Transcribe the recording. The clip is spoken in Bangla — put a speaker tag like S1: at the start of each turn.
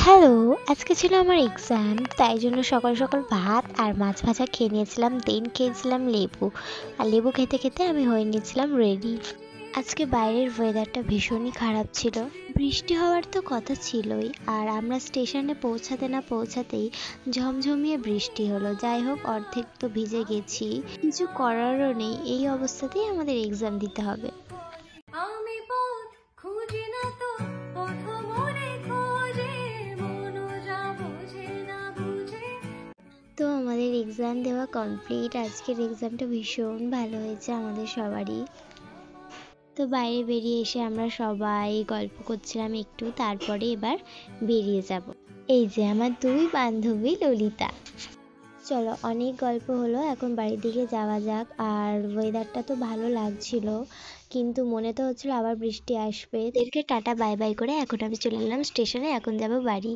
S1: হ্যালো, আজকে ছিল আমার এক্সাম, তাই জন্য সকাল সকাল ভাত আর মাছ ভাজা খেয়ে নিয়েছিলাম। দেন খেয়েছিলাম লেবু, আর লেবু খেতে খেতে আমি হয়ে নিয়েছিলাম রেডি। আজকে বাইরের ওয়েদারটা ভীষণই খারাপ ছিল, বৃষ্টি হওয়ার তো কথা ছিলই, আর আমরা স্টেশনে পৌঁছাতে না পৌঁছাতেই ঝমঝমিয়ে বৃষ্টি হলো। যাই হোক, অর্ধেক তো ভিজে গেছি, কিছু করারও নেই, এই অবস্থাতেই আমাদের এক্সাম দিতে হবে।
S2: আমি পথ খুঁজি না তো পথ মনে খোঁজে মন যা বোঝে না বুঝে।
S1: তো আমাদের এক্সাম দেওয়া কমপ্লিট। আজকের এক্সামটা ভীষণ ভালো হয়েছে আমাদের সবারই। তো বাইরে বেরিয়ে এসে আমরা সবাই গল্প করছিলাম একটু, তারপরে এবার বেরিয়ে যাব। এই যে আমার দুই বান্ধবী ললিতা। চলো, অনেক গল্প হলো, এখন বাড়ির দিকে যাওয়া যাক। আর ওয়েদারটা তো ভালো লাগছিল, কিন্তু মনে তো হচ্ছিল আবার বৃষ্টি আসবে। এদেরকে টাটা বাই বাই করে এখন আমি চলে এলাম স্টেশনে, এখন যাব বাড়ি।